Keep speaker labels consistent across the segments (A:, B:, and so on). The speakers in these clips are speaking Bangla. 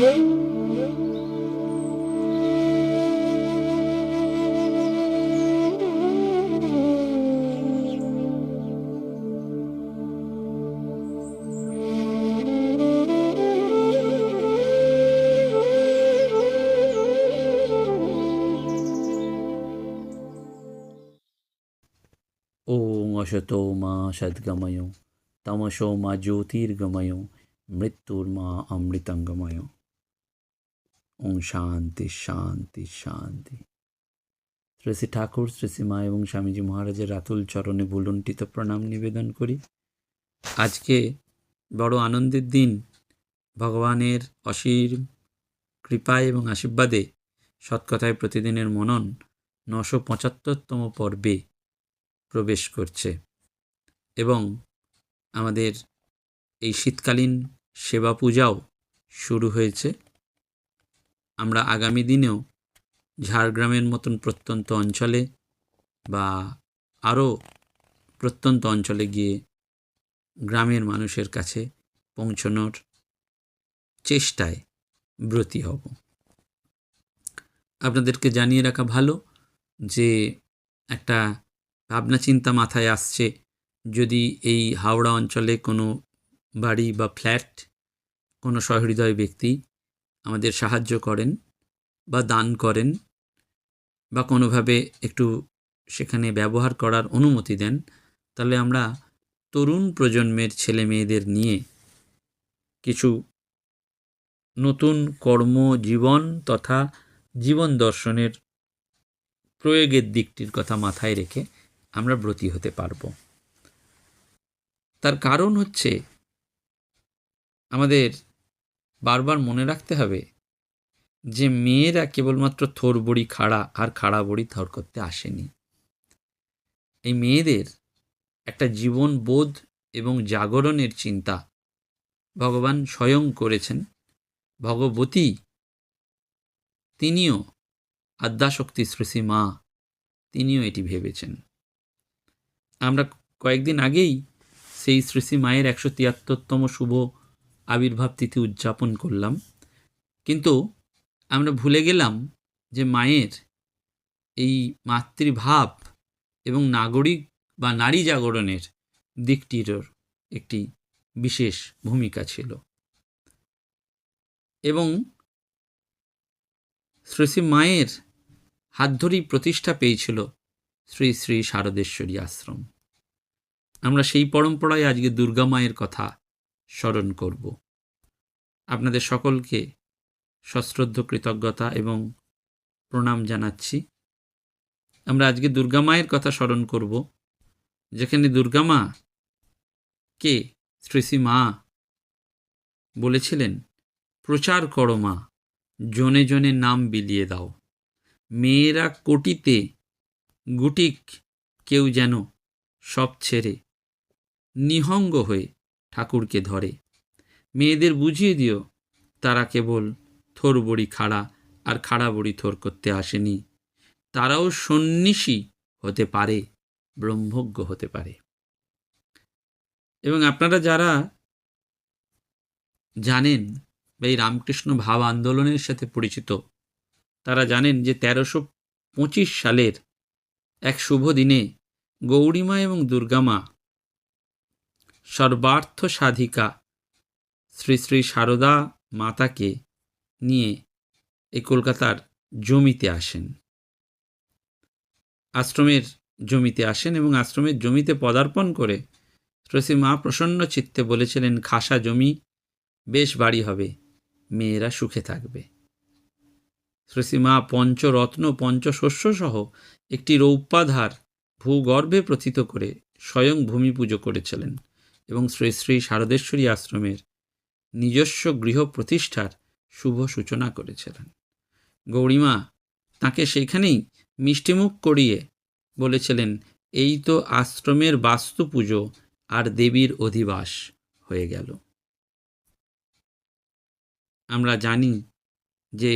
A: ওং অসতো মা সদ্গময় তমসো মা জ্যোতির্গময় মৃত্যুর্মা অমৃতঙ্গময়। ওং শান্তি শান্তি শান্তি। শ্রী শ্রী ঠাকুর, শ্রী শ্রী মা এবং স্বামীজি মহারাজের রাতুল চরণে ভুলুণ্ঠিত প্রণাম নিবেদন করি। আজকে বড় আনন্দের দিন। ভগবানের অসীম কৃপায় এবং আশীর্বাদে সৎকথায় প্রতিদিনের মনন 975তম পর্বে প্রবেশ করছে এবং আমাদের এই শীতকালীন সেবা পূজাও শুরু হয়েছে। আমরা আগামী দিনেও ঝাড়গ্রামের মতন প্রত্যন্ত অঞ্চলে বা আরও প্রত্যন্ত অঞ্চলে গিয়ে গ্রামের মানুষের কাছে পৌঁছানোর চেষ্টায় ব্রতী হব। আপনাদেরকে জানিয়ে রাখা ভালো যে একটা ভাবনা চিন্তা মাথায় আসছে, যদি এই হাওড়া অঞ্চলে কোনো বাড়ি বা ফ্ল্যাট কোনো সহৃদয় ব্যক্তি আমাদের সাহায্য করেন বা দান করেন বা কোনোভাবে একটু সেখানে ব্যবহার করার অনুমতি দেন, তাহলে আমরা তরুণ প্রজন্মের ছেলে মেয়েদের নিয়ে কিছু নতুন কর্মজীবন তথা জীবন দর্শনের প্রয়োগের দিকটির কথা মাথায় রেখে আমরা ব্রতী হতে পারব। তার কারণ হচ্ছে, আমাদের বারবার মনে রাখতে হবে যে মেয়েরা কেবলমাত্র থোর বড়ি খাড়া আর খাড়া বড়ি থর করতে আসেনি। এই মেয়েদের একটা জীবন বোধ এবং জাগরণের চিন্তা ভগবান স্বয়ং করেছেন। ভগবতী তিনিও, আদ্যাশক্তি শ্রী মা তিনিও এটি ভেবেছেন। আমরা কয়েকদিন আগেই সেই শ্রী মায়ের 173তম শুভ আবির্ভাব তিথি উদযাপন করলাম, কিন্তু আমরা ভুলে গেলাম যে মায়ের এই মাতৃভাব এবং নাগরিক বা নারী জাগরণের দিকটির একটি বিশেষ ভূমিকা ছিল এবং শ্রী মায়ের হাত ধরেই প্রতিষ্ঠা পেয়েছিল শ্রী শ্রী শারদেশ্বরী আশ্রম। আমরা সেই পরম্পরায় আজকে দুর্গা মায়ের কথা স্মরণ করব। আপনাদের সকলকে সশ্রদ্ধ কৃতজ্ঞতা এবং প্রণাম জানাচ্ছি। আমরা আজকে দুর্গা মায়ের কথা স্মরণ করব, যেখানে দুর্গা মা কে শ্রী মা বলেছিলেন, প্রচার করো মা, জনে জনে নাম বিলিয়ে দাও, মেয়েরা কোটিতে গুটিক কেউ যেন সব ছেড়ে নিহঙ্গ হয়ে ঠাকুরকে ধরে। মেয়েদের বুঝিয়ে দিও তারা কেবল থোর বড়ি খাড়া আর খাড়া বড়ি থোর করতে আসেনি, তারাও সন্ন্যাসী হতে পারে, ব্রহ্মজ্ঞ হতে পারে। এবং আপনারা যারা জানেন বা এই রামকৃষ্ণ ভাব আন্দোলনের সাথে পরিচিত, তারা জানেন যে 1325 সালের এক শুভ দিনে গৌরীমা এবং দুর্গামা সর্বার্থ সাধিকা শ্রী শ্রী সারদা মাতাকে নিয়ে এই কলকাতার জমিতে আসেন, আশ্রমের জমিতে আসেন এবং আশ্রমের জমিতে পদার্পণ করে শ্রী মা প্রসন্ন চিত্তে বলেছিলেন, খাসা জমি, বেশ বাড়ি হবে, মেয়েরা সুখে থাকবে। শ্রী মা পঞ্চরত্ন পঞ্চশস্য সহ একটি রৌপ্যাধার ভূগর্ভে প্রথিত করে স্বয়ং ভূমি পুজো করেছিলেন এবং শ্রী শ্রী শারদেশ্বরী আশ্রমের নিজস্ব গৃহ প্রতিষ্ঠার শুভ সূচনা করেছিলেন। গৌরীমা তাকে সেখানেই মিষ্টিমুখ করিয়ে বলেছিলেন, এই তো আশ্রমের বাস্তু পুজো আর দেবীর অধিবাস হয়ে গেল। আমরা জানি যে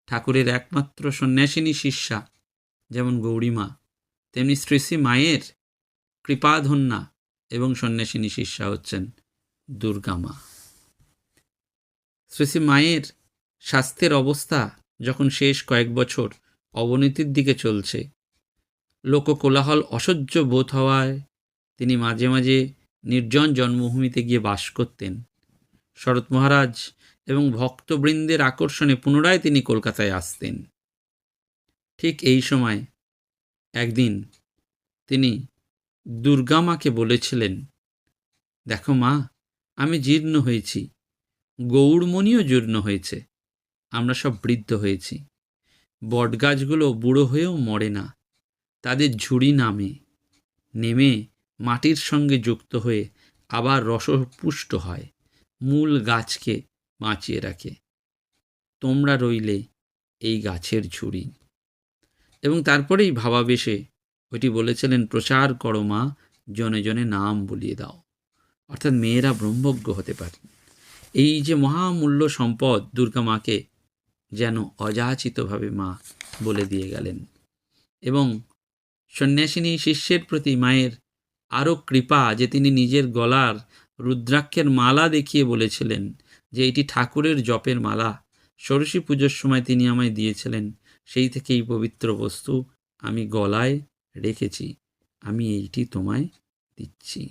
A: ঠাকুরের একমাত্র সন্ন্যাসিনী শিষ্যা যেমন গৌরীমা, তেমনি শ্রী শ্রী মায়ের কৃপাধন্যা এবং সন্ন্যাসিনী শিষ্যা হচ্ছেন দুর্গা মা। শ্রী শ্রী মায়ের স্বাস্থ্যের অবস্থা যখন শেষ কয়েক বছর অবনতির দিকে চলছে, লোককোলাহল অসহ্য বোধ হওয়ায় তিনি মাঝে মাঝে নির্জন জন্মভূমিতে গিয়ে বাস করতেন। শরৎ মহারাজ এবং ভক্তবৃন্দের আকর্ষণে পুনরায় তিনি কলকাতায় আসতেন। ঠিক এই সময় একদিন তিনি দুর্গা মাকে বলেছিলেন, দেখো মা, আমি জীর্ণ হয়েছি, গৌড়মণিও জীর্ণ হয়েছে, আমরা সব বৃদ্ধ হয়েছি। বটগাছগুলো বুড়ো হয়েও মরে না, তাদের ঝুড়ি নেমে মাটির সঙ্গে যুক্ত হয়ে আবার রসপুষ্ট হয়, মূল গাছকে বাঁচিয়ে রাখে। তোমরা রইলে এই গাছের ঝুড়ি। এবং তারপরেই ভাবাবেশে ওইটি বলেছিলেন, প্রচার করো মা, জনে জনে নাম বলিয়ে দাও। অর্থাৎ মেয়েরা ব্রহ্মজ্ঞ হতে পারে। এই যে মহামূল্য সম্পদ দুর্গা মাকে যেন অযাচিতভাবে মা বলে দিয়ে গেলেন। এবং সন্ন্যাসিনী শিষ্যের প্রতি মায়ের আরও কৃপা যে তিনি নিজের গলার রুদ্রাক্ষের মালা দেখিয়ে বলেছিলেন যে এটি ঠাকুরের জপের মালা, ষোড়শী পুজোর সময় তিনি আমায় দিয়েছিলেন, সেই থেকে এই পবিত্র বস্তু আমি গলায় রেখেছি, আমি এইটি তোমায় দিচ্ছি।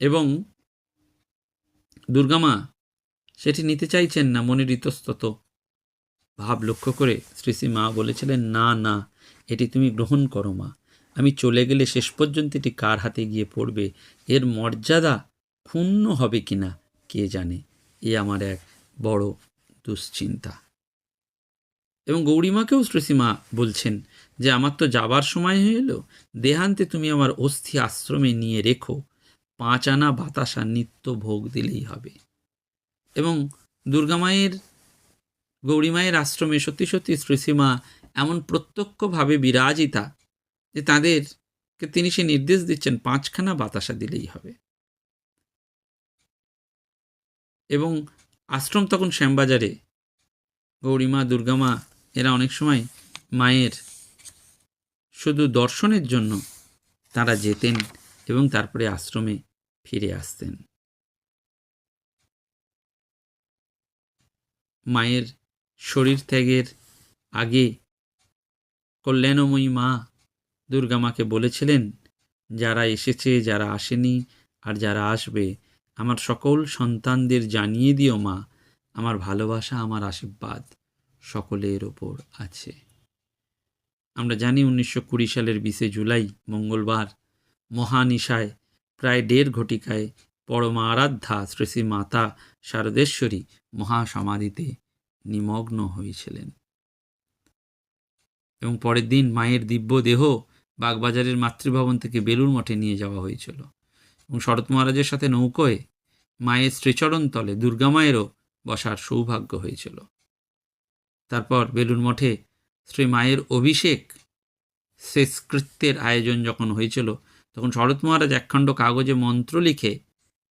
A: এবং দুর্গামা সেটি নিতে চাইছেন না, মনের ইতস্তত ভাব লক্ষ্য করে শ্রী শ্রী মা বলেছিলেন, না না, এটি তুমি গ্রহণ করো মা, আমি চলে গেলে শেষ পর্যন্ত এটি কার হাতে গিয়ে পড়বে, এর মর্যাদা ক্ষুণ্ণ হবে কিনা কে জানে, এ আমার এক বড় দুশ্চিন্তা। এবং গৌরীমাকেও শ্রীসীমা বলছেন যে আমার তো যাবার সময় হয়ে এলো, দেহান্তে তুমি আমার অস্থি আশ্রমে নিয়ে রেখো, 5 আনা বাতাসা নিত্য ভোগ দিলেই হবে। এবং দুর্গামায়ের গৌরীমায়ের আশ্রমে সত্যি সত্যি শ্রীসীমা এমন প্রত্যক্ষভাবে বিরাজিতা যে তাদেরকে তিনি সে নির্দেশ দিচ্ছেন 5খানা বাতাসা দিলেই হবে। এবং আশ্রম তখন শ্যামবাজারে। গৌরীমা, দুর্গামা এরা অনেক সময় মায়ের শুধু দর্শনের জন্য তারা যেতেন এবং তারপরে আশ্রমে ফিরে আসতেন। মায়ের শরীর ত্যাগের আগে কল্যাণময়ী মা দুর্গামাকে বলেছিলেন, যারা এসেছে, যারা আসেনি, আর যারা আসবে, আমার সকল সন্তানদের জানিয়ে দিও মা, আমার ভালোবাসা, আমার আশীর্বাদ সকলের ওপর আছে। আমরা জানি 1920 সালের 20 জুলাই মঙ্গলবার মহানিশায় প্রায় 1.5 ঘটিকায় পরমা আরাধ্যা শ্রী শ্রী মাতা শারদেশ্বরী মহাসমাধিতে নিমগ্ন হয়েছিলেন। এবং পরের দিন মায়ের দিব্য দেহ বাগবাজারের মাতৃভবন থেকে বেলুড় মঠে নিয়ে যাওয়া হয়েছিল। এবং শরৎ মহারাজের সাথে নৌকোয় মায়ের শ্রীচরণ তলে দুর্গামায়েরও বসার সৌভাগ্য হয়েছিল। তারপর বেলুড় মঠে শ্রী মায়ের অভিষেক শেষকৃত্যের আয়োজন যখন হয়েছিল, তখন শরৎ মহারাজ একখণ্ড কাগজে মন্ত্র লিখে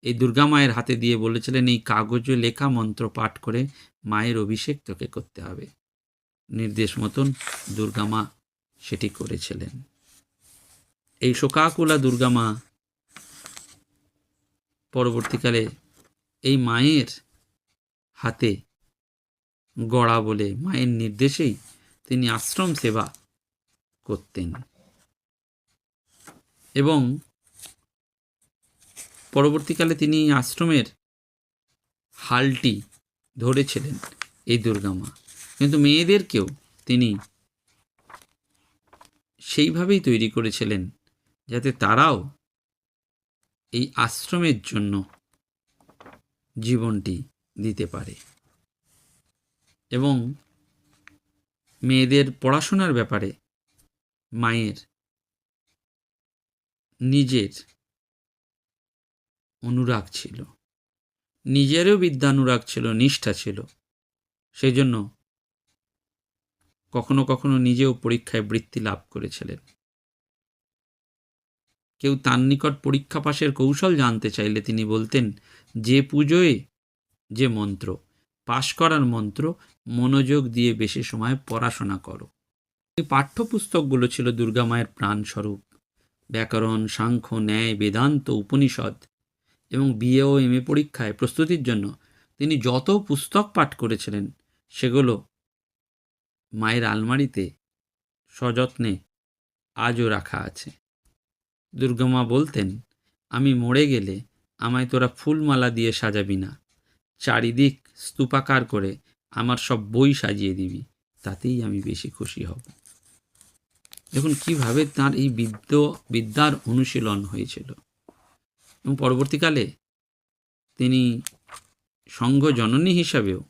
A: এই দুর্গা মায়ের হাতে দিয়ে বলেছিলেন, এই কাগজে লেখা মন্ত্র পাঠ করে মায়ের অভিষেক তোকে করতে হবে। নির্দেশ মতন দুর্গামা সেটি করেছিলেন। এই শোকাকুলা দুর্গামা পরবর্তীকালে এই মায়ের হাতে গড়া বলে মায়ের নির্দেশেই তিনি আশ্রম সেবা করতেন। এবং পরবর্তীকালে তিনি আশ্রমের হালটি ধরেছিলেন এই দুর্গামা, কিন্তু মেয়েদেরকেও তিনি সেইভাবেই তৈরি করেছিলেন যাতে তারাও এই আশ্রমের জন্য জীবনটি দিতে পারে। এবং মেয়েদের পড়াশোনার ব্যাপারে মায়ের নিজের অনুরাগ ছিল, নিজেরও বিদ্যানুরাগ ছিল, নিষ্ঠা ছিল। সেই জন্য কখনো কখনো নিজেও পরীক্ষায় বৃত্তি লাভ করেছিলেন। কেউ তার নিকট পরীক্ষা পাশের কৌশল জানতে চাইলে তিনি বলতেন, যে পুজোয় যে মন্ত্র, পাশ করার মন্ত্র, মনোযোগ দিয়ে বেশি সময় পড়াশোনা করো। এই পাঠ্যপুস্তকগুলো ছিল দুর্গা মায়ের প্রাণস্বরূপ। ব্যাকরণ, সাংখ্য, ন্যায়, বেদান্ত, উপনিষদ এবং বিএ ও এমএ পরীক্ষায় প্রস্তুতির জন্য তিনি যত পুস্তক পাঠ করেছিলেন সেগুলো মায়ের আলমারিতে সযত্নে আজও রাখা আছে। দুর্গামা বলতেন, আমি মরে গেলে আমায় তোরা ফুলমালা দিয়ে সাজাবি না, চারিদিক স্তূপাকার করে আমার সব বই সাজিয়ে দিবি, তাতেই আমি বেশি খুশি হব। দেখুন কিভাবে তার এই বিদ্যার অনুশীলন হয়েছিল। এবং পরবর্তীকালে তিনি সংঘ জননী হিসাবেও,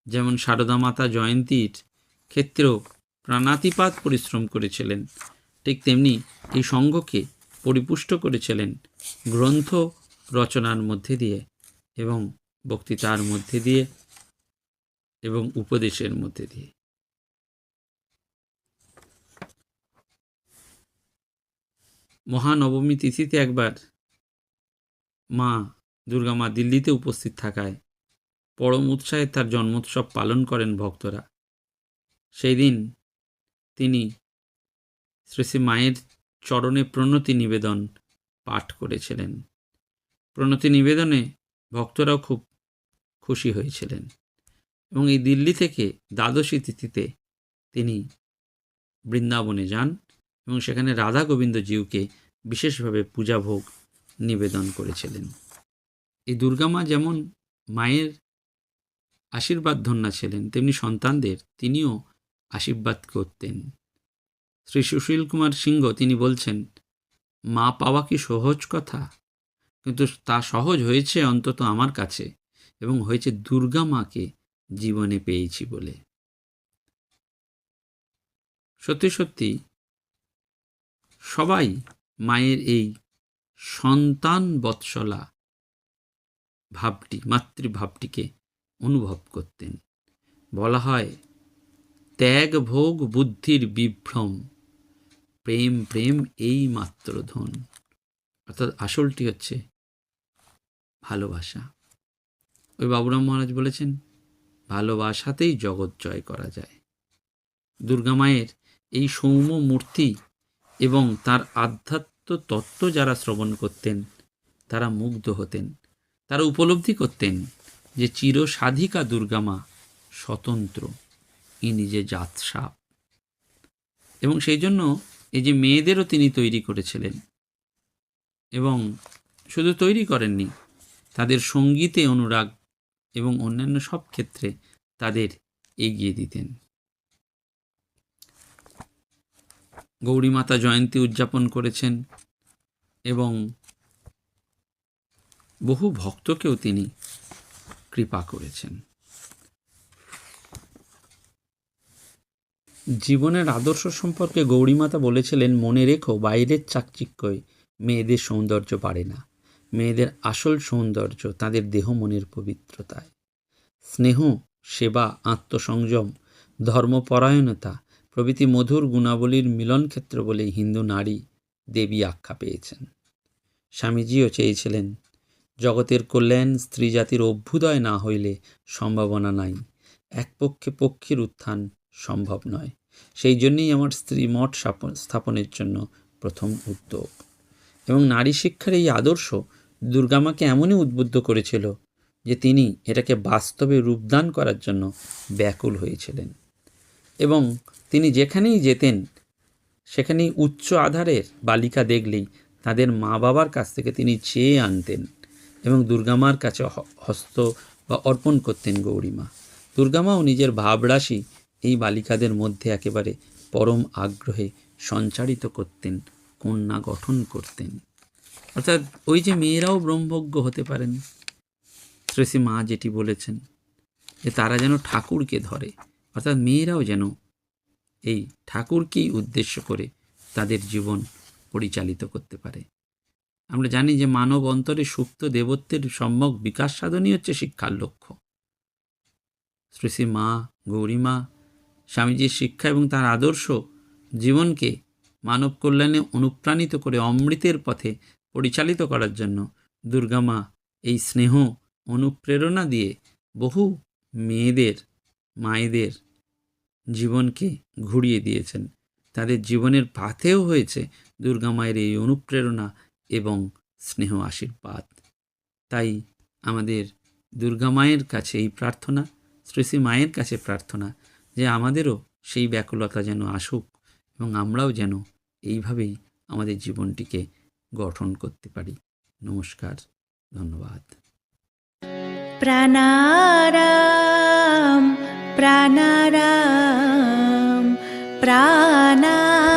A: যেমন সারদা মাতা জয়ন্তীর ক্ষেত্রেও প্রাণাতিপাত পরিশ্রম করেছিলেন, ঠিক তেমনি এই সংঘকে পরিপুষ্ট করেছিলেন গ্রন্থ রচনার মধ্যে দিয়ে এবং বক্তৃতার মধ্যে দিয়ে এবং উপদেশের মধ্যে দিয়ে। মহানবমী তিথিতে একবার মা দুর্গা মা দিল্লিতে উপস্থিত থাকায় পরম উৎসাহে তার জন্মোৎসব পালন করেন ভক্তরা। সেই দিন তিনি শ্রী শ্রী মায়ের চরণে প্রণতি নিবেদন পাঠ করেছিলেন। প্রণতি নিবেদনে ভক্তরাও খুব খুশি হয়েছিলেন এবং এই দিল্লি থেকে দ্বাদশী তিথিতে তিনি বৃন্দাবনে যান এবং সেখানে রাধা গোবিন্দ জিউকে বিশেষভাবে পূজা ভোগ নিবেদন করেছিলেন। এই দুর্গামা যেমন মায়ের আশীর্বাদ ধন্যা ছিলেন, তেমনি সন্তানদের তিনিও আশীর্বাদ করতেন। শ্রী সুশীল কুমার সিংহ তিনি বলছেন, মা পাওয়া কি সহজ কথা, কিন্তু তা সহজ হয়েছে অন্তত আমার কাছে, এবং হয়েছে দুর্গা মাকে জীবনে পেয়েছি বলে। সত্যি সত্যি সবাই মায়ের এই সন্তান বৎসলা ভাবটি, মাতৃভাবটিকে অনুভব করতেন। বলা হয়, ত্যাগ ভোগ বুদ্ধির বিভ্রম, প্রেম প্রেম এই মাত্র ধন। অর্থাৎ আসলটি হচ্ছে ভালোবাসা। ওই বাবুরাম মহারাজ বলেছেন, ভালোবাসাতেই জগৎ জয় করা যায়। দুর্গা মায়ের এই সৌম্য মূর্তি এবং তার আধ্যাত্ম তত্ত্ব যারা শ্রবণ করতেন তারা মুগ্ধ হতেন। তারা উপলব্ধি করতেন যে চিরসাধিকা দুর্গা মা স্বতন্ত্র, ই নিজে জাতসাপ। এবং সেই জন্য এই যে মেয়েদেরও তিনি তৈরি করেছিলেন, এবং শুধু তৈরি করেননি, তাদের সঙ্গীতে অনুরাগ এবং অন্যান্য সব ক্ষেত্রে তাদের এগিয়ে দিতেন। গৌরী মাতা জয়ন্তী উদযাপন করেছেন এবং বহু ভক্তকেও তিনি কৃপা করেছেন। জীবনের আদর্শ সম্পর্কে গৌরী মাতা বলেছিলেন, মনে রেখো, বাইরের চাকচিক্যই মেয়েদের সৌন্দর্য বাড়ে না। মেয়েদের আসল সৌন্দর্য তাদের দেহ মনের পবিত্রতায়। স্নেহ, সেবা, আত্মসংযম, ধর্মপরায়ণতা প্রভৃতি মধুর গুণাবলীর মিলনক্ষেত্র বলে হিন্দু নারী দেবী আখ্যা পেয়েছেন। স্বামীজিও চেয়েছিলেন, জগতের কল্যাণ স্ত্রী জাতির অভ্যুদয় না হইলে সম্ভাবনা নাই, এক পক্ষে পক্ষীর উত্থান সম্ভব নয়। সেই জন্যই আমার স্ত্রী মঠ স্থাপনের জন্য প্রথম উদ্যোগ। এবং নারী শিক্ষার এই আদর্শ দুর্গামাকে এমনই উদ্বুদ্ধ করেছিল যে তিনি এটাকে বাস্তবে রূপদান করার জন্য ব্যাকুল হয়েছিলেন। এবং তিনি যেখানেই যেতেন সেখানেই উচ্চ আধারের বালিকা দেখলেই তাদের মা বাবার কাছ থেকে তিনি চেয়ে আনতেন এবং দুর্গামার কাছে হস্ত বা অর্পণ করতেন গৌরীমা। দুর্গামাও নিজের ভাবরাশি এই বালিকাদের মধ্যে একেবারে পরম আগ্রহে সঞ্চারিত করতেন, কন্যা গঠন করতেন। অর্থাৎ ওই যে মেয়েরাও ব্রহ্মজ্ঞ হতে পারেন, শ্রী শ্রী মা যেটি বলেছেন যে তারা যেন ঠাকুরকে ধরে, অর্থাৎ মেয়েরাও যেন এই ঠাকুরকেই উদ্দেশ্য করে তাদের জীবন পরিচালিত করতে পারে। আমরা জানি যে মানব অন্তরে সুপ্ত দেবত্বের সম্যক বিকাশ সাধনই হচ্ছে শিক্ষার লক্ষ্য। শ্রী শ্রী মা গৌরীমা স্বামীজির শিক্ষা এবং তার আদর্শ জীবনকে মানব কল্যাণে অনুপ্রাণিত করে অমৃতের পথে পরিচালিত করার জন্য দুর্গামা এই স্নেহ অনুপ্রেরণা দিয়ে বহু মেয়েদের, মায়েদের জীবনকে ঘুরিয়ে দিয়েছেন। তাদের জীবনের পাথেও হয়েছে দুর্গা মায়ের এই অনুপ্রেরণা এবং স্নেহ আশীর্বাদ। তাই আমাদের দুর্গা মায়ের কাছে এই প্রার্থনা, শ্রী শ্রী মায়ের কাছে প্রার্থনা যে আমাদেরও সেই ব্যাকুলতা যেন আসুক এবং আমরাও যেন এইভাবেই আমাদের জীবনটিকে গঠন করতে পারি। নমস্কার, ধন্যবাদ।
B: প্রাণারাম প্রাণারাম প্রাণারাম।